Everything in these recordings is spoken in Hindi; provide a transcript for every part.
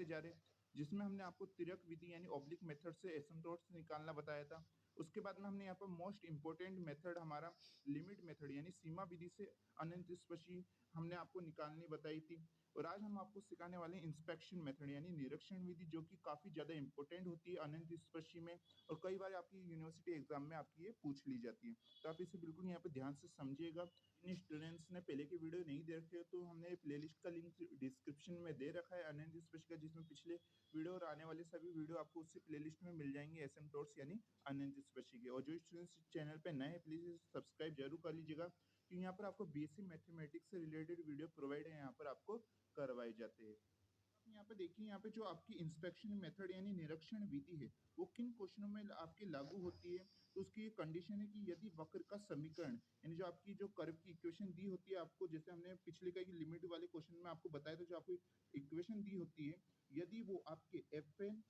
बढ़ाते जा रहे हैं, जिसमें हमने आपको तिर्यक विधि यानी ऑब्लिक मेथड से एसिम्प्टोट्स निकालना बताया था। उसके बाद में हमने यहाँ पर मोस्ट इम्पोर्टेंट मेथड हमारा लिमिट मेथड यानी सीमा विधि से अनंत स्पर्शी हमने आपको निकालनी बताई थी। और आज हम आपको सिखाने वाले हैं इंस्पेक्शन मेथड यानी निरीक्षण विधि, जो कि काफी ज्यादा इंपॉर्टेंट होती है अनंत स्पर्शी में, और कई बार आपकी यूनिवर्सिटी एग्जाम में आपकी ये पूछ ली जाती है। तो आप इसे बिल्कुल यहाँ पे ध्यान से समझिएगा। जिन स्टूडेंट्स ने पहले की वीडियो नहीं देखे तो हमने प्लेलिस्ट का लिंक डिस्क्रिप्शन में दे रखा है अनंत स्पर्शी का, जिसमें पिछले वीडियो और आने वाले सभी वीडियो आपको उसी प्लेलिस्ट में मिल जाएंगे एसिम्प्टोट्स यानी अनंत स्पर्शी के। और जो स्टूडेंट्स चैनल पे नए हैं प्लीज सब्सक्राइब जरूर कर लीजिएगा, क्योंकि यहाँ पर आपको बीएससी मैथमेटिक्स से रिलेटेड वीडियो प्रोवाइड है यहाँ पर आपको करवाए जाते हैं। यहाँ पे देखिए, यहाँ पे जो आपकी इंस्पेक्शन मेथड यानी निरीक्षण विधि है वो किन क्वेश्चनों में आपके लागू होती है। तो उसकी ये कंडीशन है कि यदि वक्र का समीकरण यानी जो आपकी जो कर्व की इक्वेशन दी होती है आपको, जैसे हमने पिछले का लिमिट वाले क्वेश्चन में आपको बताया था, जो आपको इक्वेशन दी होती है यदि वो आपके f n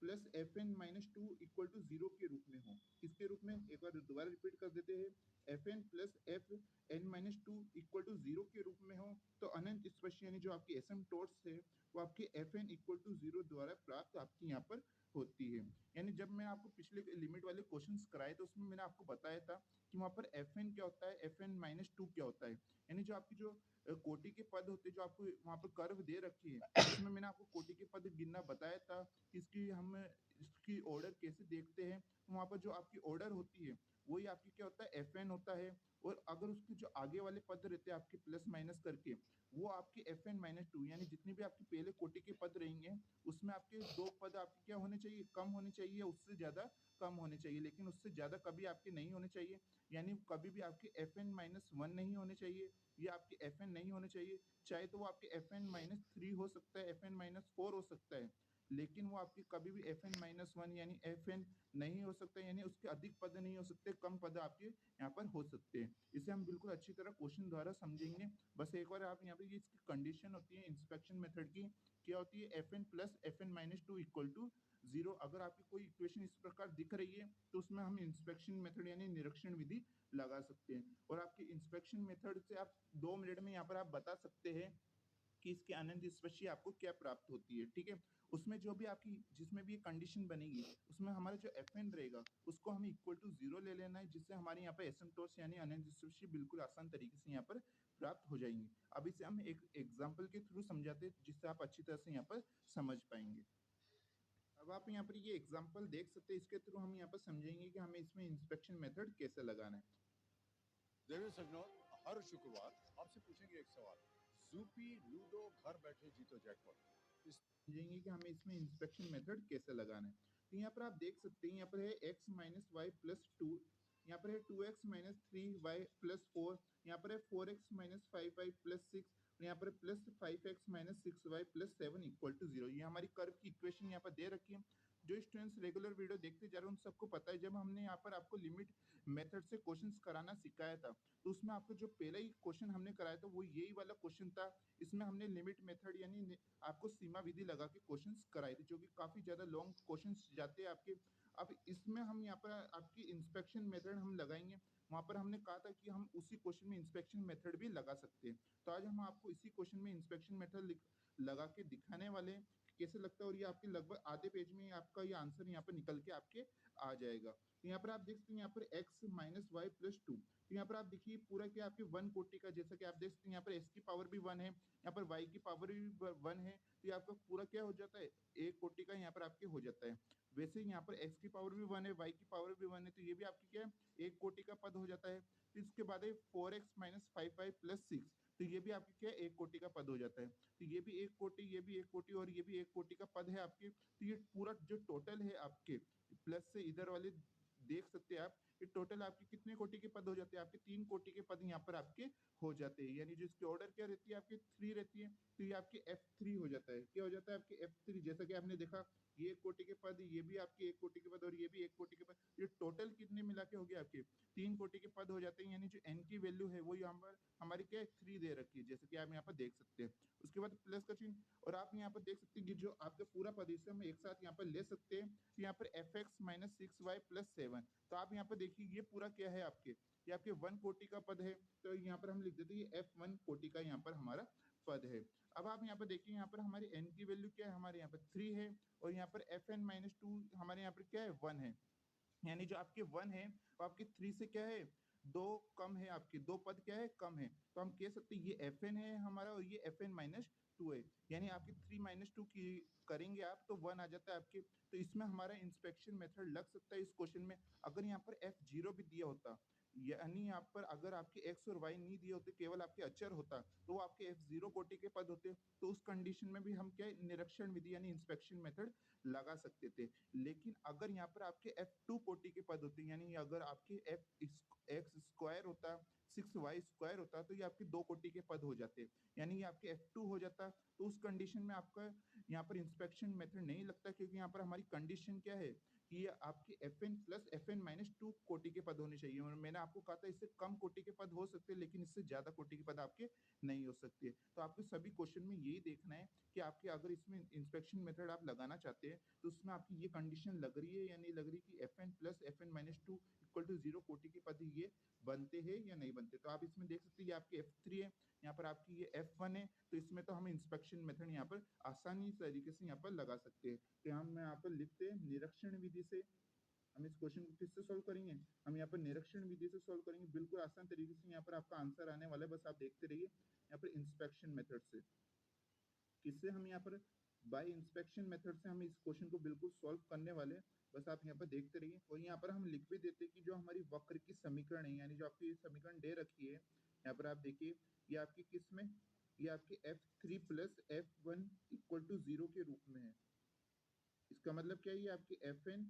plus f n minus two equal to zero के रूप में हो। किसके रूप में, एक बार दोबारा रिपीट कर देते हैं, f n plus f n minus two equal to zero के रूप में हो, तो अनंत स्पर्शी यानी जो आपकी एसिम्प्टोट्स है वो आपके f n equal to zero द्वारा प्राप्त आपकी यहाँ पर होती है। यानी जब मैं आपको पिछले लिमिट वाले क्वेश्चंस कराए तो उसमें मैंने आपको बताया था कि वहां पर एफ एन क्या होता है, एफ एन माइनस टू क्या होता है। यानी जो आपकी जो कोटि के पद होते हैं, जो आपको वहां पर कर्व दे रखी है, उसमें मैंने आपको कोटि के पद गिनना बताया था कि इसकी ऑर्डर कैसे देखते हैं। तो वहां पर जो आपकी ऑर्डर होती है वही आपकी क्या होता है, एफ एन होता है। और अगर उसके जो आगे वाले पद रहते हैं आपके प्लस माइनस करके, वो आपके एफ एन माइनस टू, यानी जितने भी आपके पहले कोटि के पद रहेंगे उसमें आपके दो पद आपके क्या होने चाहिए, कम होने चाहिए, उससे ज्यादा कम होने चाहिए, लेकिन उससे ज्यादा कभी आपके नहीं होने चाहिए। यानी कभी भी आपके एफ एन माइनस वन नहीं होने चाहिए, ये आपके एफ एन नहीं होने चाहिए। चाहे तो वो आपके एफ एन माइनस थ्री हो सकता है, एफ एन माइनस फोर हो सकता है, लेकिन वो आपके कभी भी एफ एन माइनस वन यानी एफ एन नहीं हो सकता, यानी उसके अधिक पद नहीं हो सकते, कम पद आपके यहाँ पर हो सकते हैं। इसे हम बिल्कुल अच्छी तरह क्वेश्चन द्वारा समझेंगे। बस एक बार आप यहाँ पे ये इसकी कंडीशन होती है इंस्पेक्शन मेथड की, क्या होती है, f n plus f n minus two equal to zero. अगर आपकी कोई इक्वेशन इस प्रकार दिख रही है तो उसमें हम इंस्पेक्शन मेथड यानी निरीक्षण विधि लगा सकते हैं। और आपके इंस्पेक्शन मेथड से आप 2 मिनट में यहाँ पर आप बता सकते हैं कि इसके अनंत स्पर्शी आपको क्या प्राप्त होती है। ठीक है, उसमें जो भी आपकी जिसमें भी कंडीशन बनेगी उसमें हमारा जो एफ एन रहेगा उसको हमें इक्वल टू जीरो ले लेना है, जिससे हमारे यहाँ पे एसिम्प्टोट्स यानी अनंत स्पर्शी बिल्कुल आसान तरीके से यहाँ पर प्राप्त हो जाएंगे। अब इसे हम एक एग्जाम्पल के थ्रू समझाते हैं जिससे आप अच्छी तरह से यहाँ पर समझ पाएंगे। अब आप यहाँ पर ये एग्जाम्पल देख सकते हैं, इसके थ्रू हम यहाँ पर समझेंगे कि हमें इसमें इंस्पेक्शन मेथड कैसे लगाना है। देवेंद्र सजनौर हर शुक्रवार आपसे पूछेंगे एक सवाल, जूपी लूडो घर बैठे जीतो जैकपॉट। समझेंगे कि हमें इसमें इंस्पेक्शन मेथड कैसे लगाना है। तो यहाँ पर आप देख सकते हैं, यहाँ पर है x minus y plus two, यहाँ पर है two x minus three y plus four, यहाँ पर है four x minus five y plus six, और यहाँ पर plus five x minus six y plus seven equal to zero. ये हमारी कर्व की इक्वेशन यहाँ पर दे रखी है। जो स्टूडेंट्स रेगुलर वीडियो देखते जा रहे हैं उन सबको पता है, जब हमने यहाँ पर आपको लिमिट मेथड से क्वेश्चंस कराना सिखाया था तो उसमें आपको जो पहला ही क्वेश्चन हमने कराया था वो यही वाला क्वेश्चन था। इसमें हमने लिमिट मेथड यानी आपको सीमा विधि लगा के क्वेश्चंस कराए थे, जो कि काफी ज्यादा लॉन्ग क्वेश्चंस जाते हैं आपके। अब इसमें हम यहाँ पर आपकी इंस्पेक्शन मेथड हम लगाएंगे, वहां पर हमने कहा था कि हम उसी क्वेश्चन में इंस्पेक्शन मेथड भी लगा सकते हैं। तो आज हम आपको इसी क्वेश्चन में इंस्पेक्शन मेथड लगा के दिखाने वाले हैं कैसे लगता है, और ये आपके लगभग आधे पेज में आपका ये आंसर यहाँ पर निकल के आपके आ जाएगा। तो यहाँ पर आप देख सकते हैं, यहाँ पर x minus y plus two, तो यहाँ पर आप देखिए पूरा क्या आपके वन कोटि का, जैसा कि आप देख सकते हैं यहाँ पर एस की पावर भी वन है, यहाँ पर y की पावर भी वन है, तो ये आपका पूरा क्या हो जाता है, एक कोटि का यहाँ पर आपके हो जाता है। वैसे यहाँ पर x की पावर भी वन है, y की पावर भी वन है, तो ये भी आपकी क्या है, एक कोटि का पद हो जाता है। तो इसके बाद है four x minus five y plus six, तो ये भी आपकी क्या है, एक कोटि का पद हो जाता है। तो ये भी एक कोटि, ये भी एक कोटि, और ये भी एक कोटि का पद है आपके। तो ये पूरा जो टोटल है आपके प्लस से इधर वाले देख सकते हैं आप, ये टोटल आपके कितने कोटि के पद हो जाते हैं, आपके 3 कोटि के पद यहाँ पर आपके हो जाते हैं। यानी जो इसकी ऑर्डर क्या रहती है, आपकी 3 रहती है, तो ये आपके F3 हो जाता है। क्या हो जाता है आपके F3, जैसा कि आपने देखा ये 1 कोटि के पद, ये भी आपके 1 कोटि के पद, और ये भी 1 कोटि के पद, ये टोटल कितने मिला के हो गए आपके 3 कोटि के पद हो जाते हैं। यानी जो n की वैल्यू है वो यहाँ पर हमारी क्या है, 3 दे रखी है, जैसे कि आप यहाँ पर देख सकते हैं। उसके बाद प्लस का चिन्ह, और आप यहाँ पर देख सकते हैं कि जो आपका पूरा पद इसे हम एक साथ यहाँ पर ले सकते हैं। तो यहाँ पर f x minus six y plus seven, तो आप यहाँ पर देखिए ये पूरा क्या है आपके, ये आपके 1 कोटि का पद है, तो यहाँ पर हम लिख देते हैं F1 कोटि का यहाँ पर हमारा पद है। अब आप यहाँ पर देखिए, यहाँ पर हमारी n की वैल्यू क्या है, हमारे यहाँ पर 3 है, और यहाँ पर fn-2 हमारे यहाँ पर क्या है, 1 है। यानी जो आपके 1 है वो आपके 3 से क्या है, 2 कम है, आपके 2 पद क्या है, कम है। तो हम कह सकते हैं ये fn है हमारा और ये fn-2 है। यानी आपके 3-2 की करेंगे आप तो 1 आ जाता है आपके। तो इसमें हमारा इंस्पेक्शन मेथड लग सकता है इस क्वेश्चन में। अगर यहाँ पर f0 भी दिया होता, यानी यहाँ पर अगर आपके x और y नहीं दिए होते, केवल आपके अचर होता, तो वो आपके f0 कोटि के पद होते। तो उस कंडीशन में भी हम क्या निरीक्षण विधि यानी इंस्पेक्शन मेथड लगा सकते थे। लेकिन अगर यहाँ पर आपके f2 कोटि के पद होते, यानी अगर आपके x स्क्वायर होता, 6y स्क्वायर होता, तो ये आपके 2 कोटि के पद हो जाते, यानी ये आपके f2 हो जाता। तो उस कंडीशन में आपका यहाँ पर इंस्पेक्शन मेथड नहीं लगता, क्योंकि यहाँ पर हमारी कंडीशन क्या है कि ये आपके fn प्लस fn-2 कोटि के पद होने चाहिए। और मैंने आपको कहा था इससे कम कोटि के पद हो सकते हैं, लेकिन इससे ज्यादा कोटि के पद आपके नहीं हो सकते। तो आपको सभी क्वेश्चन में यही देखना है कि आपके अगर इसमें इंस्पेक्शन मेथड आप लगाना चाहते हैं तो उसमें आपकी ये कंडीशन लग रही है या नहीं लग रही कि fn plus fn-2 equal to 0 कोटि के पद ये बनते हैं या नहीं बनते। तो आप इसमें देख सकते हैं ये आपकी f3 है, यहाँ पर आपकी ये f1 है। तो इसमें तो हम इंस्पेक्शन मेथड यहाँ पर आसानी तरीके से यहाँ पर लगा सकते हैं। तो हम यहाँ पर लिखते हैं निरीक्षण विधि से हम इस क्वेश्चन को किससे सॉल्व करेंगे, हम यहाँ पर निरीक्षण विधि से सॉल्व करेंगे। बिल्कुल आसान तरीके से यहाँ पर आपका आंसर आने वाला है, बस आप देखते रहिए। यहाँ पर इंस्पेक्शन मेथड से किससे हम यहाँ पर बाय इंस्पेक्शन मेथड से हम इस क्वेश्चन को बिल्कुल सॉल्व करने वाले हैं। बस आप यहाँ पर देखते रहिए। और यहाँ पर हम लिख भी देते हैं कि जो हमारी वक्र की समीकरण है, यानी जो आपकी समीकरण दे रखी है, यहाँ पर आप देखिए ये आपकी किस में, ये आपके f3 plus f1 equal to 0 के रूप में है। इसका मतलब क्या है, ये आपकी fn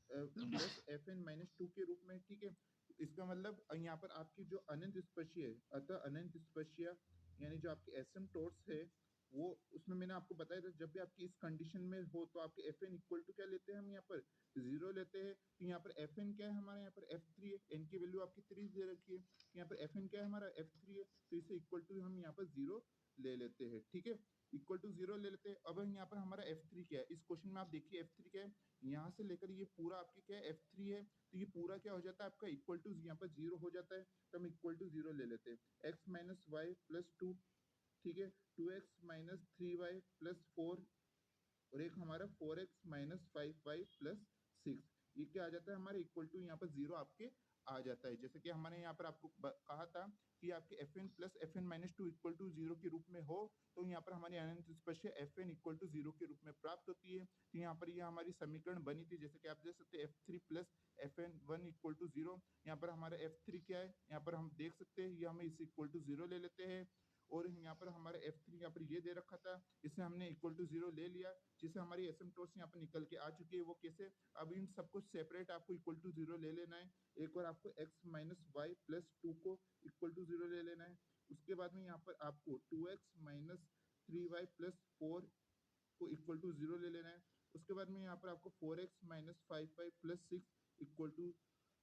प्लस fn-2 के रूप में, ठीक है। इसका मतलब यहाँ पर आपकी जो अनंत स्पर्शीय है, अतः अनंत स्पर्शीय यानी जो आपकी एसिम्प्टोट्स है वो, उसमें मैंने आपको बताया था जब भी आपकी इस कंडीशन में हो तो आपके fn इक्वल टू क्या लेते हैं, हम यहाँ पर 0 लेते हैं। तो यहाँ पर fn क्या है हमारे, यहाँ पर f3 है, n की वैल्यू आपकी 3 दे रखी है। यहाँ पर fn क्या है हमारा, f3 है, तो इसे इक्वल टू हम यहाँ पर 0 ले लेते हैं, ठीक है, इक्वल टू 0 ले लेते हैं। अब यहाँ पर हमारा f3 क्या है, इस क्वेश्चन में आप देखिए f3 क्या है, यहाँ से लेकर ये पूरा आपके क्या है f3 है, तो ये पूरा क्या हो जाता है आपका इक्वल टू यहाँ पर 0 हो जाता है। तो हम इक्वल टू 0 ले लेते हैं, x माइनस वाई प्लस 2, ठीक है, 2x माइनस 3y प्लस 4, और एक हमारा 4x माइनस 5y प्लस 6, ये क्या आ जाता है हमारे इक्वल टू यहाँ पर 0 आपके आ जाता है। जैसे कि हमने यहाँ पर आपको कहा था कि आपके fn plus fn-2 equal to 0 के रूप में हो, तो यहाँ पर हमारी अनंत स्पर्शीय fn इक्वल टू 0 के रूप में प्राप्त होती है। तो यहाँ पर ये हमारी समीकरण बनी थी, जैसे कि आप देख सकते हैं f3 plus fn1 equal to 0। यहाँ पर हमारा f3 क्या है, यहाँ पर हम देख सकते हैं ये हमें इस इक्वल टू 0 ले लेते हैं। और यहाँ पर हमारा f3 यहाँ पर ये दे रखा था, इसे हमने इक्वल टू 0 ले लिया, जिससे हमारी एसिम्प्टोट्स यहाँ पर निकल के आ चुकी है। वो कैसे, अब इन सबको सेपरेट आपको इक्वल टू 0 ले लेना है। एक और आपको x माइनस वाई प्लस 2 को इक्वल टू 0 ले लेना है। उसके बाद में यहाँ पर आपको 2x माइनस 3y प्लस 4 को इक्वल टू 0 ले लेना है। उसके बाद में यहाँ पर आपको 4x minus 5y plus 6 equal to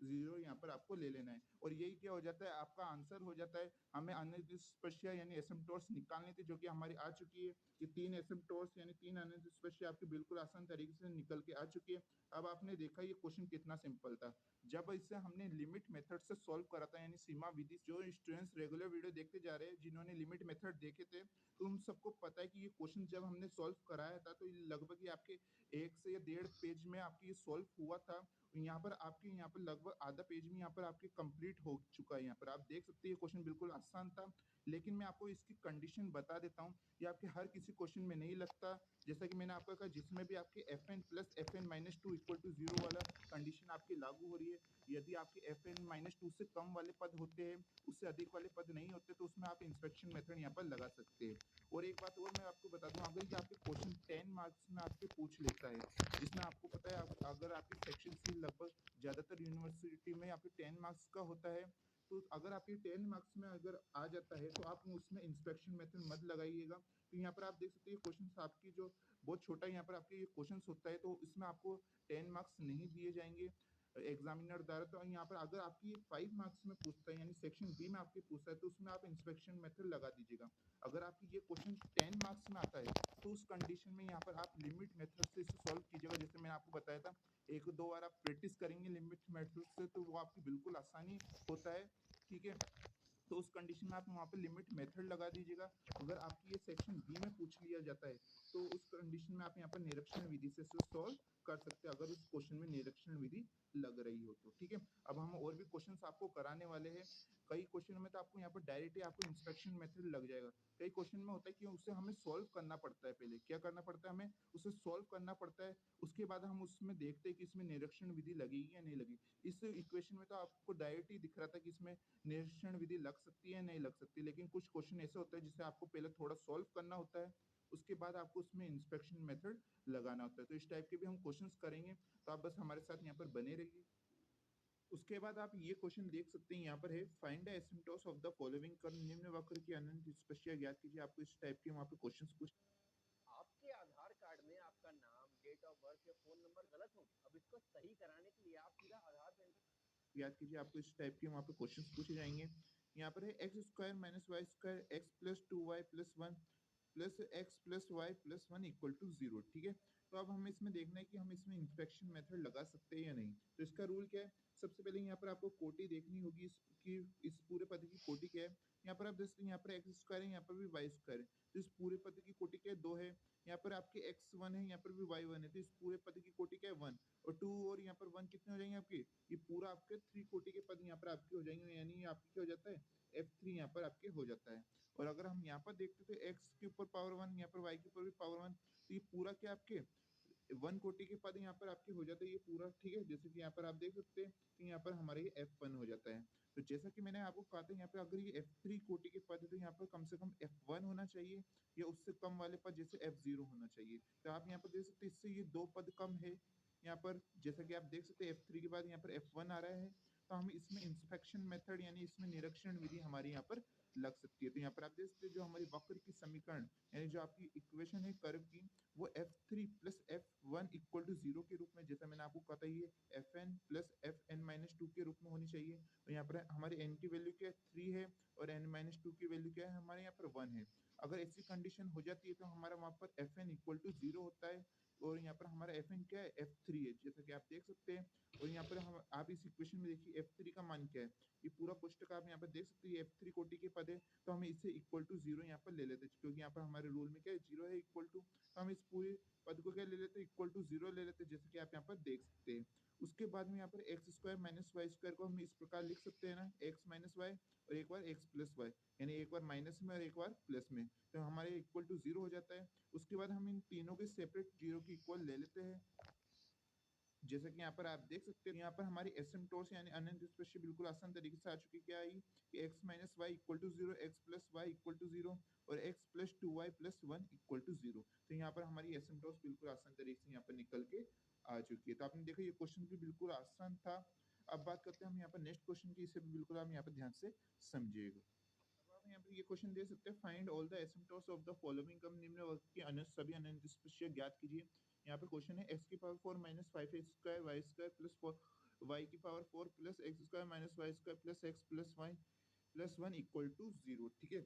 0 यहाँ पर आपको ले लेना है। और यही क्या हो जाता है, आपका आंसर हो जाता है। हमें अनंत स्पर्शीय यानी एसिम्प्टोट्स निकालनी थी, जो कि हमारी आ चुकी है। ये 3 एसिम्प्टोट्स यानी 3 अनंत स्पर्शीय आपकी बिल्कुल आसान तरीके से निकल के आ चुकी है। अब आपने देखा ये क्वेश्चन कितना सिंपल था। जब इसे हमने लिमिट मेथड से सॉल्व करा था, यानी सीमा विधि, जो स्टूडेंट्स रेगुलर वीडियो देखते जा रहे हैं जिन्होंने लिमिट मेथड देखे थे, तो उन सबको पता है कि ये क्वेश्चन जब हमने सॉल्व कराया था तो लगभग ये आपके 1 से या 1.5 पेज में आपकी ये सॉल्व हुआ था। यहाँ पर आपके यहाँ पर लगभग आधा पेज में यहाँ पर आपके कंप्लीट हो चुका है। यहाँ पर आप देख सकते हैं ये क्वेश्चन बिल्कुल आसान था, लेकिन मैं आपको इसकी कंडीशन बता देता हूँ। ये आपके हर किसी क्वेश्चन में नहीं लगता। जैसा कि मैंने आपको कहा, जिसमें भी आपके fn plus fn-2 equal to 0 वाला कंडीशन आपकी लागू हो रही है, यदि आपके fn-2 से कम वाले पद होते हैं, उससे अधिक वाले पद नहीं होते, तो उसमें आप इंस्पेक्शन मेथड यहाँ पर लगा सकते हैं। और एक बात और मैं आपको बता दूं, अगर ये आपके क्वेश्चन 10 मार्क्स में आपके पूछ लेता है, जिसमें आपको पता है अगर आपके सेक्शन सी लगभग ज्यादातर यूनिवर्सिटी में आपके 10 मार्क्स का होता है, तो अगर आपके 10 मार्क्स में अगर आ जाता है तो आप उसमें इंस्पेक्शन मेथड मत लगाइएगा। तो यहाँ पर आप देख सकते हैं क्वेश्चन आपकी जो बहुत छोटा यहाँ पर आपके क्वेश्चन होता है, तो इसमें आपको 10 मार्क्स नहीं दिए जाएंगे एग्जामिनर द्वारा। तो यहाँ पर अगर आपकी 5 मार्क्स में पूछता है, यानी सेक्शन बी में आपके पूछता है, तो उसमें आप इंस्पेक्शन मेथड लगा दीजिएगा। अगर आपकी ये क्वेश्चन 10 मार्क्स में आता है, तो उस कंडीशन में यहाँ पर आप लिमिट मेथड से इसे सॉल्व कीजिएगा। जैसे मैंने आपको बताया था, 1-2 बार आप प्रैक्टिस करेंगे लिमिट मेथड से, तो वो आपकी बिल्कुल आसानी होता है, ठीक है। तो उस कंडीशन में आप वहाँ पे लिमिट मेथड लगा दीजिएगा। अगर आपकी ये सेक्शन बी में पूछ लिया जाता है तो उस कंडीशन में आप यहाँ पर निरीक्षण विधि से सॉल्व कर सकते हैं, अगर उस क्वेश्चन में निरीक्षण विधि लग रही हो तो। ठीक है, अब हम और भी क्वेश्चंस आपको कराने वाले हैं। कई क्वेश्चन में तो आपको यहाँ पर डायरेक्टली आपको इंस्पेक्शन मेथड लग जाएगा। कई क्वेश्चन में होता है कि उसे हमें सॉल्व करना पड़ता है, पहले क्या करना पड़ता है, हमें उसे सॉल्व करना पड़ता है, उसके बाद हम उसमें देखते हैं कि इसमें निरीक्षण विधि लगेगी या नहीं लगेगी। इस इक्वेशन में तो आपको डायरेक्ट ही दिख रहा था कि इसमें निरीक्षण विधि लग सकती है नहीं लग सकती, लेकिन कुछ क्वेश्चन ऐसे होता है जिसे आपको पहले थोड़ा सॉल्व करना होता है, उसके बाद आपको उसमें इंस्पेक्शन मेथड लगाना होता है। तो इस टाइप के भी हम क्वेश्चंस करेंगे, तो आप बस हमारे साथ यहाँ पर बने रहिए। उसके बाद आप ये क्वेश्चन देख सकते हैं, यहाँ पर है find the asymptotes of the following curve, निम्न वक्र की अनंत स्पर्शिया ज्ञात कीजिए। आपको इस टाइप के वहाँ पे क्वेश्चंस पूछ आपके आधार कार्ड में आपका नाम, डेट ऑफ बर्थ या फोन नंबर गलत हो, अब इसको सही कराने के लिए आप सीधा आधार पेन याद कीजिए। आपको इस टाइप के वहाँ पे क्वेश्चंस पूछे जाएंगे। यहाँ पर है x square minus y square x plus 2y plus 1 plus x plus y plus 1 equal to 0। ठीक है, तो अब हमें इसमें देखना है कि हम इसमें इंस्पेक्शन मेथड लगा सकते हैं या नहीं। तो इसका रूल क्या है, सबसे पहले यहाँ पर आपको कोटि देखनी होगी इसकी, इस पूरे पद की कोटि क्या है। यहाँ पर आप देख सकते हैं, यहाँ पर एक्स स्क्वायर है, यहाँ पर भी वाई स्क्वायर है, तो इस पूरे पद की कोटि क्या है, 2 है। यहाँ पर आपके x1 है, यहाँ पर भी y1 है, तो इस पूरे पद की कोटि क्या है, 1 और 2 और यहाँ पर 1 कितने हो जाएंगे आपके, ये पूरा आपके 3 कोटि के पद यहाँ पर आपके हो जाएंगे, यानी आपके क्या हो जाता है, f3 यहाँ पर आपके हो जाता है। और अगर हम यहाँ पर देखते तो x के ऊपर पावर 1, यहाँ पर y के ऊपर भी पावर 1, तो ये पूरा क्या आपके 1 कोटि के पद यहाँ पर आपके हो जाते हैं ये पूरा। ठीक है, जैसे कि यहाँ पर आप देख सकते हैं कि यहाँ पर हमारे ये f1 हो जाता है। तो जैसा कि मैंने आपको कहा था, यहाँ पर अगर ये f3 कोटि के पद है तो यहाँ पर कम से कम f1 होना चाहिए, या उससे कम वाले पद जैसे f0 होना चाहिए। तो आप यहाँ पर देख सकते हैं इससे ये 2 पद कम है यहाँ पर, जैसा कि आप देख सकते हैं f3 के बाद यहाँ पर f1 आ रहा है, तो हम इसमें इंस्पेक्शन मेथड यानी इसमें निरीक्षण विधि हमारी यहाँ पर लग सकती है। तो यहाँ पर आप देख सकते हैं जो हमारी वक्र की समीकरण यानी जो आपकी इक्वेशन है कर्व की, वो f3 plus f1 equal to 0 के रूप में, जैसा मैंने आपको कहा था, ये fn प्लस fn माइनस 2 के रूप में होनी चाहिए। और यहाँ पर हमारे n की वैल्यू क्या है, 3 है, और n माइनस 2 की वैल्यू क्या है, हमारे यहाँ पर 1 है। अगर ऐसी कंडीशन हो जाती है तो हमारा वहाँ पर fn इक्वल टू 0 होता है, और यहाँ पर हमारा fn क्या है, f3 है, जैसा कि आप देख सकते हैं। और यहाँ पर हम आप इस इक्वेशन में देखिए f3 का मान क्या है, ये पूरा कोष्टक आप यहाँ पर देख सकते हैं, f3 कोटि के पद है, तो हम इसे इक्वल टू 0 यहाँ पर ले लेते हैं, क्योंकि यहाँ पर हमारे रूल में क्या है, 0 है इक्वल टू, तो हम इस पूरे पद को क्या ले लेते हैं, इक्वल टू 0 ले लेते हैं, जैसे कि आप यहाँ पर देख सकते हैं। उसके बाद में यहाँ पर x square minus y square को हम इस प्रकार लिख सकते हैं ना, एक्स माइनस वाई और एक बार एक्स प्लस वाई, यानी एक बार माइनस में और एक बार प्लस में, तो हमारे इक्वल टू 0 हो जाता है। उसके बाद हम इन तीनों के सेपरेट 0 की इक्वल ले लेते हैं, जैसा कि यहाँ पर आप देख सकते हैं। यहाँ पर हमारी एसिम्पटोट्स यानी अनंत स्पर्शी बिल्कुल आसान तरीके से आ चुकी, क्या आई कि x minus y equal to 0, x plus y equal to 0 और x plus 2y plus 1 equal to 0। तो यहाँ पर हमारी एसिम्पटोट्स बिल्कुल आसान तरीके से यहाँ पर निकल के आ चुकी है। तो आपने देखा ये क्वेश्चन भी बिल्कुल आसान था। अब बात करते हैं हम यहाँ पर नेक्स्ट क्वेश्चन की, इसे भी बिल्कुल आप यहाँ पर ध्यान से समझिएगा। अब आप यहाँ पर ये क्वेश्चन दे सकते हैं, find all the asymptotes of the following come, निम्न वर्ग के अनंत सभी अनंत स्पर्शी ज्ञात कीजिए। यहाँ पर क्वेश्चन है x की power 4 minus 5 square y square plus 4 y की power 4 plus x square minus y square plus x plus y plus 1 equal to 0। ठीक है,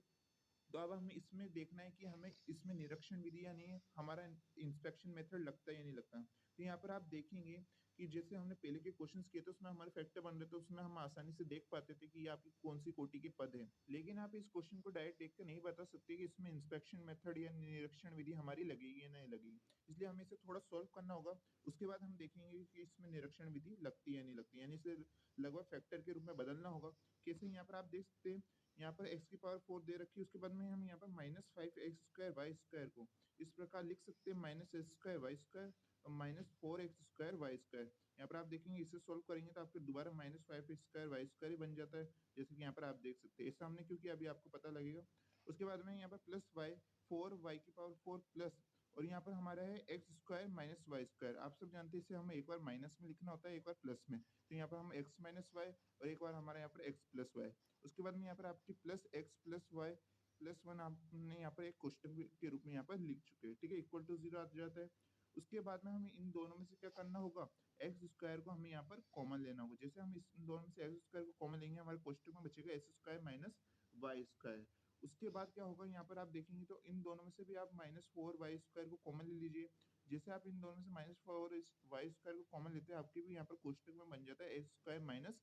तो अब हमें इसमें देखना है कि हमें इसमें निरीक्षण विधि या नहीं, हमारा इंस्पेक्शन मेथड लगता है या नहीं लगता। तो यहाँ पर आप देखेंगे कि जैसे हमने पहले के क्वेश्चंस किए थे उसमें हमारे फैक्टर बन रहे थे, उसमें हम आसानी से देख पाते थे कि ये आपकी कौन सी कोटि के पद है। लेकिन आप इस क्वेश्चन को डायरेक्ट देख कर नहीं बता सकते कि इसमें इंस्पेक्शन मेथड या निरीक्षण विधि हमारी लगेगी या नहीं लगेगी, इसलिए हमें इसे थोड़ा सॉल्व करना होगा। उसके बाद हम देखेंगे कि इसमें निरीक्षण विधि लगती है या नहीं लगती, यानी इसे लगभग फैक्टर के रूप में बदलना होगा। कैसे, यहाँ पर आप देख सकते हैं, यहाँ पर x की पावर 4 दे रखी है, उसके बाद में हम यहाँ पर minus 5 x square y square को इस प्रकार लिख सकते हैं, minus x square y square और minus 4 x square y square. यहाँ पर आप देखेंगे इसे सोल्व करेंगे तो आपके दोबारा minus 5 x square y square ही बन जाता है, जैसे कि यहाँ पर आप देख सकते हैं। ऐसा हमने क्योंकि अभी आपको पता लगेगा। उसके बाद में यहाँ पर प्लस वाई 4 वाई की पावर 4 प्लस, और यहाँ पर हमारा है x square minus y square. आप सब जानते हैं इसे हमें एक बार माइनस में लिखना होता है, एक बार प्लस में, तो यहाँ पर हम एक्स माइनस वाई और एक बार हमारे यहाँ पर एक्स प्लस वाई। उसके बाद में यहाँ पर आपकी plus x plus y plus 1 आपने यहाँ पर एक क्वेश्चन के रूप में यहाँ पर लिख चुके हैं। ठीक है, इक्वल टू 0 आ जाता है। उसके बाद में हमें इन दोनों में से क्या करना होगा, एक्स स्क्वायर को हमें यहाँ पर कॉमन लेना होगा। जैसे हम इस दोनों में से एक्स स्क्वायर को कॉमन लेंगे, हमारे क्वेश्चन में बचेगा x square minus y square. उसके बाद क्या होगा, यहाँ पर आप देखेंगे तो इन दोनों में से भी आप माइनस 4 वाई स्क्वायर को कॉमन ले लीजिए। जैसे आप इन दोनों में से माइनस 4 वाई स्क्वायर को कॉमन लेते हैं, आपके भी यहाँ पर क्वेश्चन में बन जाता है x square minus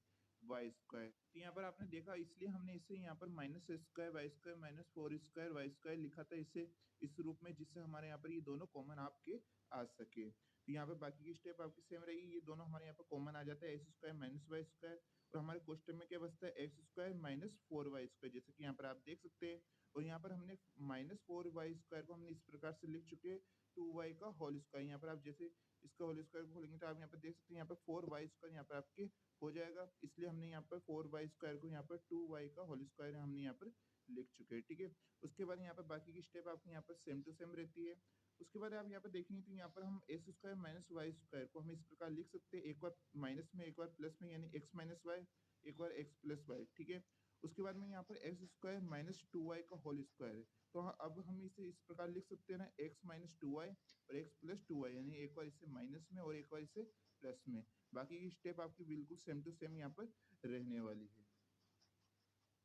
y square. तो यहाँ पर आपने देखा, इसलिए हमने इसे यहाँ पर minus square y square minus 4 square y square लिखा था इसे इस रूप में, जिससे हमारे यहाँ पर ये दोनों कॉमन आपके आ सके। तो यहाँ पर बाकी की स्टेप आपकी सेम रहेगी, ये दोनों हमारे यहाँ पर कॉमन आ जाता है, x square minus y square, और हमारे क्वेश्चन में क्या बचता है, x square minus 4 y square, जैसे कि यहाँ पर आप देख सकते हैं। और यहाँ पर हमने माइनस 4 वाई स्क्वायर को हमने इस प्रकार से लिख चुके हैं 2 वाई का होल स्क्वायर। यहाँ पर आप जैसे इसका होल स्क्वायर खोलेंगे तो आप यहाँ पर देख सकते हैं, यहाँ पर 4 वाई स्क्वायर यहाँ पर आपके हो जाएगा, इसलिए हमने यहाँ पर 4 वाई स्क्वायर को यहाँ पर 2 वाई का होल स्क्वायर हमने यहाँ पर लिख चुके हैं। ठीक है, उसके बाद यहाँ पर बाकी की स्टेप आपकी यहाँ पर सेम टू सेम रहती है। उसके बाद आप यहाँ पर देखेंगे तो यहाँ पर हम x square minus y square को हम इस प्रकार लिख सकते हैं, एक बार माइनस में एक बार प्लस में, यानी एक्स माइनस वाई एक बार एक्स प्लस वाई। ठीक है, उसके बाद में यहाँ पर एक्स स्क्वायर माइनस 2 वाई का होल स्क्वायर है, तो अब हम इसे इस प्रकार लिख सकते हैं ना, एक्स माइनस 2 वाई और एक्स प्लस 2 वाई, यानी एक बार इसे माइनस में और एक बार इसे प्लस में। बाकी की स्टेप आपकी बिल्कुल सेम टू सेम यहाँ पर रहने वाली है।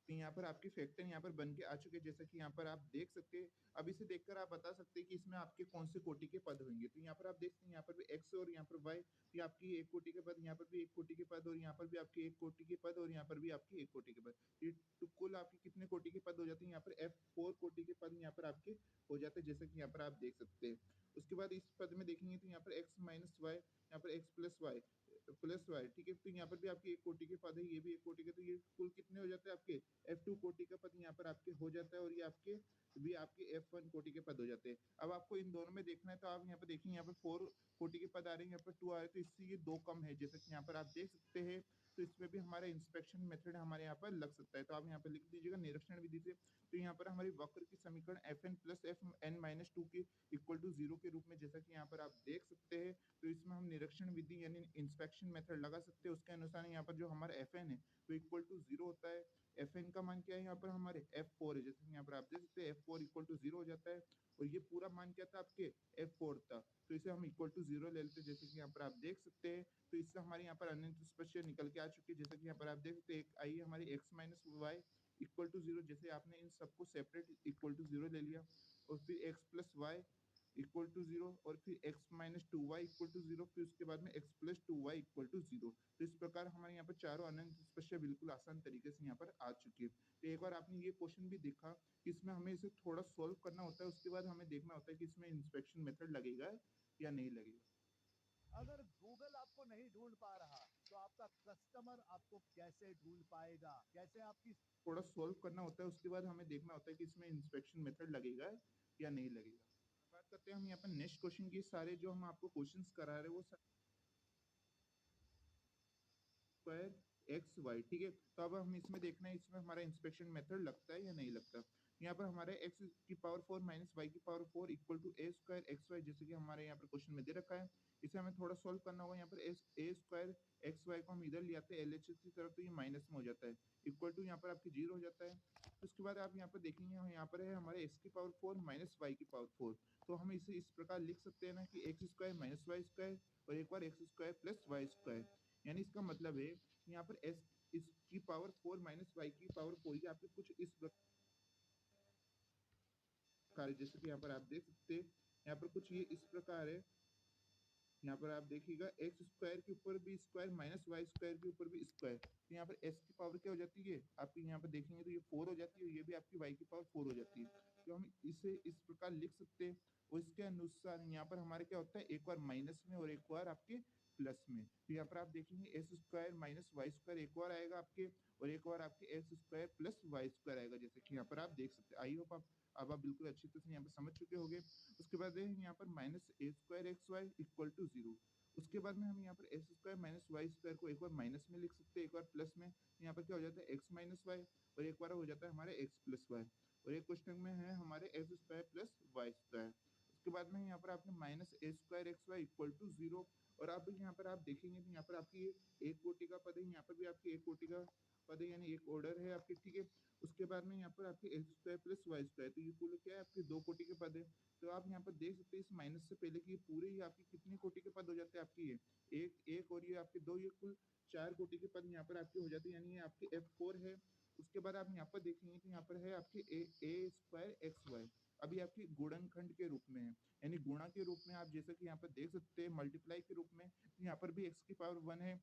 तो यहाँ पर आपके फैक्टर यहाँ पर बन के आ चुके हैं, जैसा कि यहाँ पर आप देख सकते हैं। अब इसे देखकर आप बता सकते हैं कि इसमें आपके कौन से कोटि के पद होंगे। तो यहाँ पर आप देखते हैं, यहाँ पर भी एक्स और यहाँ पर वाई, तो आपकी एक कोटि के पद, यहाँ पर भी एक कोटि के पद, और यहाँ पर भी आपके एक कोटि के पद, और यहाँ पर भी आपके एक कोटि के पद। ये तो कुल आपके कितने कोटि के पद हो जाते हैं, यहाँ पर F4 कोटि के पद यहाँ पर आपके हो जाते हैं, जैसे कि यहाँ पर आप देख सकते हैं। उसके बाद इस पद में देखेंगे तो यहाँ पर एक्स माइनस वाई, यहाँ पर x plus y plus y. ठीक है, तो यहाँ पर भी आपके एक कोटि के पद है, ये भी एक कोटि के, तो ये कुल कितने हो जाते हैं आपके F2 कोटि का पद यहाँ पर आपके हो जाता है, और ये आपके भी आपके F1 कोटि के पद हो जाते हैं। अब आपको इन दोनों में देखना है, तो आप यहाँ पर देखेंगे, यहाँ पर 4 कोटि के पद आ रहे हैं, यहाँ पर 2 आ रहे हैं, तो इससे ये 2 कम है, जैसा कि यहाँ पर आप देख सकते हैं। तो इसमें भी हमारा इंस्पेक्शन मेथड हमारे यहाँ पर लग सकता है, तो आप यहाँ पर लिख दीजिएगा निरीक्षण विधि से। तो यहाँ पर हमारी वक्र की समीकरण Fn प्लस Fn माइनस 2 के इक्वल टू 0 के रूप में, जैसा कि यहाँ पर आप देख सकते हैं। तो इसमें हम निरीक्षण विधि यानी इंस्पेक्शन मेथड लगा सकते हैं, उसके अनुसार यहाँ पर जो हमारा Fn है तो इक्वल टू 0 होता है। Fn का मान क्या है यहाँ पर हमारे F4 है, जैसे यहाँ पर आप देख सकते हैं F4 इक्वल टू 0 हो जाता है, और ये पूरा मान क्या था आपके F4 था, तो इसे हम इक्वल टू 0 ले लेते हैं, जैसे कि यहाँ पर आप देख सकते हैं। तो इससे हमारे यहाँ पर अनंत स्पष्ट निकल के आ चुकी है, जैसे कि यहाँ पर आप देख सकते हैं। आई हमारी x minus y equal to 0, जैसे आपने इन सबको सेपरेट इक्वल टू 0 ले लिया, और फिर x plus y equal to 0, और फिर x minus 2y equal to 0, फिर उसके बाद में x plus 2y equal to 0। तो इस प्रकार हमारे यहाँ पर चारों अनंत स्पष्ट बिल्कुल आसान तरीके से यहाँ पर आ चुकी है। तो एक बार आपने ये क्वेश्चन भी देखा कि इसमें हमें इसे थोड़ा सॉल्व करना होता है, उसके बाद हमें देखना होता है कि इसमें इंस्पेक्शन मेथड लगेगा या नहीं लगेगा। अगर गूगल आपको नहीं ढूंढ पा रहा तो आपका कस्टमर आपको कैसे ढूंढ पाएगा, कैसे आपकी थोड़ा सॉल्व करना होता है, उसके बाद हमें देखना होता है कि इसमें इंस्पेक्शन मेथड लगेगा या नहीं लगेगा। बात करते हैं हम यहाँ पर नेक्स्ट क्वेश्चन की। सारे जो हम आपको क्वेश्चंस करा रहे हैं वो स्क्वायर एक्स वाई। ठीक है, तो अब हम इसमें देखना है इसमें हमारा इंस्पेक्शन मेथड लगता है या नहीं लगता। यहाँ पर हमारे एक्स की पावर 4 माइनस वाई की power 4 equal to a square x y, जैसे कि हमारे यहाँ पर क्वेश्चन में दे रखा है। इसे हमें थोड़ा सॉल्व करना होगा। यहाँ पर ए स्क्वायर एक्स वाई को हम इधर ले आते हैं LHS की तरफ, तो ये माइनस में हो जाता है, इक्वल टू यहाँ पर आपकी 0 हो जाता है। उसके बाद आप यहाँ पर देखेंगे, यहाँ पर है हमारे एक्स की पावर 4 माइनस वाई की पावर 4, तो हम इसे इस प्रकार लिख सकते हैं ना कि x square minus y square और एक बार x square plus y square. यानी इसका मतलब है यहाँ पर एस इसकी पावर 4 माइनस वाई की पावर 4 ये आपके कुछ इस प्रकार है, जैसे कि यहाँ पर आप देख सकते हैं। यहाँ पर कुछ ये इस प्रकार है, यहाँ पर आप देखिएगा एक्स स्क्वायर के ऊपर भी स्क्वायर माइनस वाई स्क्वायर के ऊपर भी स्क्वायर, तो यहाँ पर एस की पावर क्या हो जाती है आपकी, यहाँ पर देखेंगे तो ये 4 हो जाती है, ये भी आपकी वाई की पावर 4 हो जाती है। तो हम इसे इस प्रकार लिख सकते हैं, और इसके अनुसार यहाँ पर हमारे क्या होता है, एक बार माइनस में और एक बार आपके प्लस में। तो यहाँ पर आप देखेंगे x square minus y square एक बार आएगा आपके, और एक बार आपके x square plus y square आएगा, जैसे कि यहाँ पर आप देख सकते हैं। आई होप अब आप बिल्कुल अच्छी तरह से यहाँ पर समझ चुके होंगे। उसके बाद यहाँ पर minus a square x y equal to 0। उसके बाद में हम यहाँ पर x square minus y square को एक बार माइनस में लिख सकते हैं, एक बार प्लस में। यहाँ पर क्या हो जाता है एक्स माइनस वाई, और एक बार हो जाता है हमारे एक्स प्लस वाई, और एक क्वेश्चन में है हमारे x square plus y square. उसके बाद में यहाँ पर आपने minus a square x y equal to 0, और अब यहाँ पर आप देखेंगे तो यहाँ पर आपकी एक कोटि का पद है, यहाँ पर भी आपकी एक कोटि का पद है, यानी एक ऑर्डर है आपके। ठीक है, उसके बाद में यहाँ पर आपके x square plus y square, तो ये कुल क्या है आपके 2 कोटि के पद है। तो आप यहाँ पर देख सकते हैं इस माइनस से पहले की पूरे ही आपकी कितनी कोटि के पद हो जाते हैं आपकी, ये एक और ये आपके 2, ये कुल 4 कोटि के पद यहाँ पर आपके हो जाते हैं, यानी ये आपके F4 है। उसके बाद आप यहाँ पर देखेंगे तो यहाँ पर है आपके ए स्क्वायर एक्स वाई, अभी आपकी गुणनखंड के रूप में है, यानी गुणा के रूप में। आप जैसा कि यहाँ पर देख सकते हैं मल्टीप्लाई के रूप में, यहाँ पर भी एक्स की पावर 1 है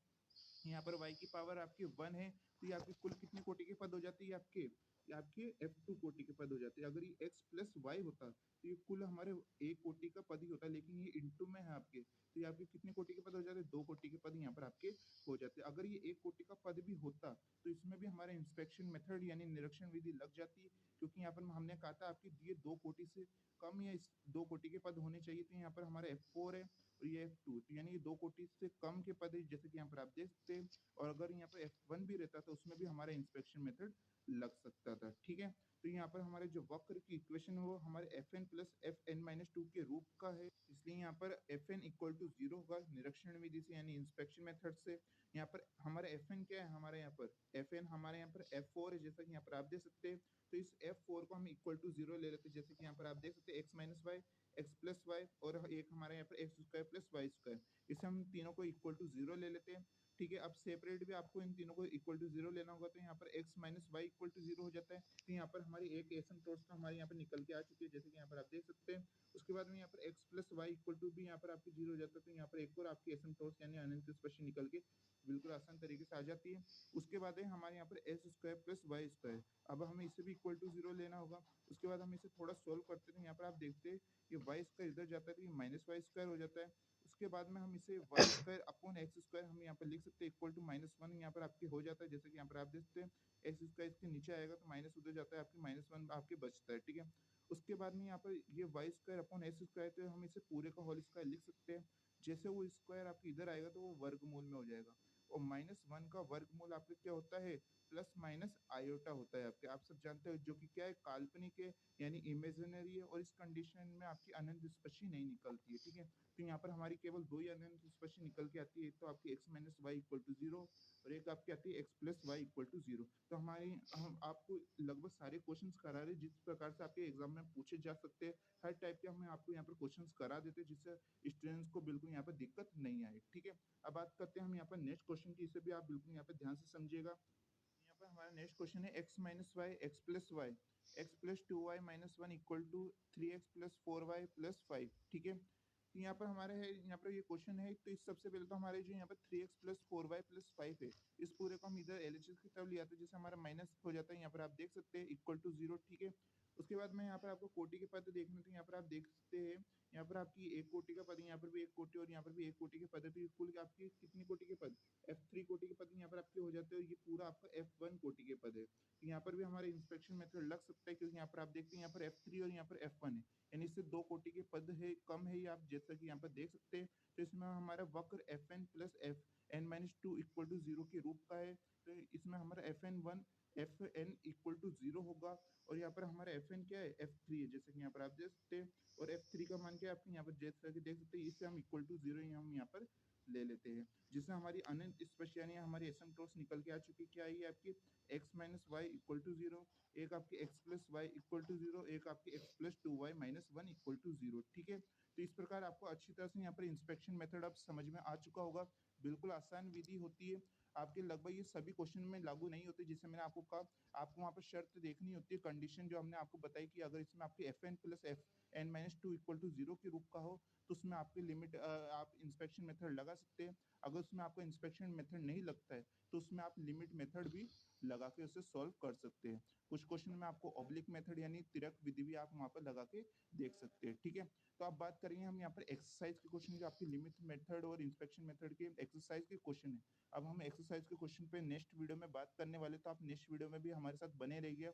यहाँ पर y की पावर आपकी 1 है, तो ये आपकी कुल कितनी कोटि के पद हो जाती है आपके? ये आपके F2 कोटि के पद हो जाते हैं। अगर ये x प्लस y होता तो ये कुल हमारे एक कोटि का पद ही होता, लेकिन ये इंटू में है आपके, तो ये आपके कितने कोटि के पद हो जाते? 2 कोटि के पद यहाँ पर आपके हो जाते। अगर ये 1 कोटि का पद भी होता तो इसमें भी हमारा इंस्पेक्शन मेथड यानी निरीक्षण विधि लग जाती, क्योंकि यहाँ पर हमने कहा था आपके दिए 2 कोटि से कम या इस 2 कोटि के पद होने चाहिए, तो यहाँ पर हमारा F4 है और ये F2, तो यानी ये 2 कोटि से कम के पद है, जैसे कि यहाँ पर आप देख सकते हैं। और अगर यहाँ पर F1 भी रहता तो उसमें भी हमारा इंस्पेक्शन मेथड लग सकता था, ठीक है। तो यहाँ पर हमारे जो वक्र की इक्वेशन है वो हमारे Fn प्लस Fn-2 के रूप का है, इसलिए यहाँ पर Fn इक्वल टू 0 होगा निरीक्षण विधि से यानी इंस्पेक्शन मेथड से। यहाँ पर हमारा Fn क्या है? हमारे यहाँ पर Fn हमारे यहाँ पर F4 है, जैसा कि यहाँ पर आप देख सकते हैं। तो इस F4 को हम इक्वल टू 0 ले लेते हैं, जैसे कि यहाँ पर आप देख सकते हैं x minus y, x plus y और एक हमारे यहाँ पर x square plus y square, इसे हम तीनों को इक्वल टू 0 ले लेते हैं, ठीक है। अब सेपरेट भी आपको इन तीनों को इक्वल टू 0 लेना होगा, तो यहाँ पर x minus y equal to 0 हो जाता है। तो यहाँ पर हमारी एक एसिम्प्टोट्स तो हमारे यहाँ पर निकल के आ चुकी है, जैसे कि यहाँ पर आप देख सकते हैं। उसके बाद में यहाँ पर x plus y equal to भी यहाँ पर आपकी 0 हो जाता है, तो यहाँ पर एक और आपकी एसिम्प्टोट्स यानी अनंत स्पर्शी निकल के बिल्कुल आसान तरीके से आ जाती है। उसके बाद है हमारे यहाँ पर x square plus y square, अब हमें इसे भी इक्वल टू 0 लेना होगा। उसके बाद हम इसे थोड़ा सोल्व करते थे, यहाँ पर आप देखते हैं ये वाई स्क्वायर इधर जाता है तो ये माइनस वाई स्क्वायर हो जाता है। उसके बाद में हम इसे y square upon x square हम यहाँ पर लिख सकते हैं इक्वल टू -1, यहाँ पर आपके हो जाता है, जैसे कि यहाँ पर आप देख सकते हैं एक्स स्क्वायर इसके नीचे आएगा तो माइनस उधर जाता है, आपके -1 आपके बचता है, ठीक है। उसके बाद में यहाँ पर ये y square upon x square, तो हम इसे पूरे का होल स्क्वायर लिख सकते हैं। जैसे वो स्क्वायर आपके इधर आएगा तो वो वर्गमूल में हो जाएगा, और -1 का वर्गमूल आपके क्या होता है? प्लस माइनस आयोटा होता है आपके, आप सब जानते हो, जो कि क्या है? काल्पनिक है यानी इमेजिनरी है, और इस कंडीशन में आपकी अनंत स्पर्शी नहीं निकलती है, ठीक है। तो यहाँ पर हमारी केवल 2 ही अनंत स्पर्शी निकल के आती है, एक तो आपकी x minus y equal to 0 और एक आपकी आती है x plus y equal to 0। तो हमारी हम आपको लगभग सारे क्वेश्चंस करा रहे हैं जिस प्रकार से आपके एग्जाम में पूछे जा सकते हैं, हर टाइप के हम आपको यहाँ पर क्वेश्चंस करा देते हैं, जिससे स्टूडेंट्स को बिल्कुल यहाँ पर दिक्कत नहीं आए, ठीक है। अब बात करते हैं हम यहाँ पर नेक्स्ट क्वेश्चन की, इसे भी आप बिल्कुल यहाँ पर ध्यान से समझिएगा। यहाँ पर हमारा नेक्स्ट क्वेश्चन है x minus y x plus y x plus 2y minus 1 equal to 3x plus 4y plus 5, ठीक है। तो यहाँ पर हमारे है, यहाँ पर ये क्वेश्चन है, तो इस सबसे पहले तो हमारे जो यहाँ पर 3x प्लस 4y प्लस 5 है, इस पूरे को हम इधर एलएचएस की तरफ ले आते हैं, जैसे हमारा माइनस हो जाता है, यहाँ पर आप देख सकते हैं इक्वल टू 0, ठीक है। उसके बाद में यहाँ पर आपको कोटि के पद देखने, तो यहाँ पर आप देख सकते हैं यहाँ पर आपकी एक कोटि का पद है, यहाँ पर भी एक कोटि और यहाँ पर भी एक कोटि के पद है, तो कुल आपकी कितनी कोटि के पद? F3 कोटि के पद यहाँ पर आपके हो जाते हैं, और ये पूरा आपका F1 कोटि के पद है। तो यहाँ पर भी हमारा इंस्पेक्शन मेथड लग सकता है, क्योंकि यहाँ पर आप देखते हैं यहाँ पर F3 और यहाँ पर F1 है, यानी इससे 2 कोटि के पद है, कम है, ये आप जैसा कि यहाँ पर देख सकते हैं। तो इसमें हमारा वक्र Fn plus Fn-2 equal to 0 के रूप का है, तो इसमें हमारा Fn1 Fn इक्वल टू 0 होगा, और यहाँ पर हमारा Fn क्या है? F3 है, जैसे कि यहाँ पर आप देख सकते हैं। और F3 का मान क्या है आपके यहाँ पर जैसा कि देख सकते हैं, इसे हम इक्वल टू 0 हम यहाँ पर ले लेते हैं, जिससे हमारी अनंत स्पर्शी यानी हमारी एसिम्प्टोट्स निकल के आ चुकी, क्या है आपकी? x minus y equal to 0, एक आपकी x plus y equal to 0, एक आपकी x plus 2y minus 1 equal to 0, ठीक है। तो इस प्रकार आपको अच्छी तरह से यहाँ पर इंस्पेक्शन मेथड अब समझ में आ चुका होगा। बिल्कुल आसान विधि होती है, आपके लगभग ये सभी क्वेश्चन में लागू नहीं होती, जिससे मैंने आपको कहा आपको वहाँ पर शर्त देखनी होती है, कंडीशन जो हमने आपको बताई कि अगर इसमें आपके Fn plus Fn-2 equal to 0 के रूप का हो, तो उसमें आपके लिमिट आप इंस्पेक्शन मेथड लगा सकते हैं। अगर उसमें आपको इंस्पेक्शन मेथड नहीं लगता है, तो उसमें आप लिमिट मेथड भी लगा के उसे सॉल्व कर सकते हैं। कुछ क्वेश्चन में आपको ऑब्लिक मेथड यानी तिरक विधि भी आप वहाँ पर लगा के देख सकते हैं, ठीक है। तो आप बात करेंगे हम यहाँ पर एक्सरसाइज के क्वेश्चन, जो आपकी लिमिट मेथड और इंस्पेक्शन मेथड के एक्सरसाइज के क्वेश्चन है। अब हम एक्सरसाइज के क्वेश्चन पे नेक्स्ट वीडियो में बात करने वाले, तो आप नेक्स्ट वीडियो में भी हमारे साथ बने रहिए।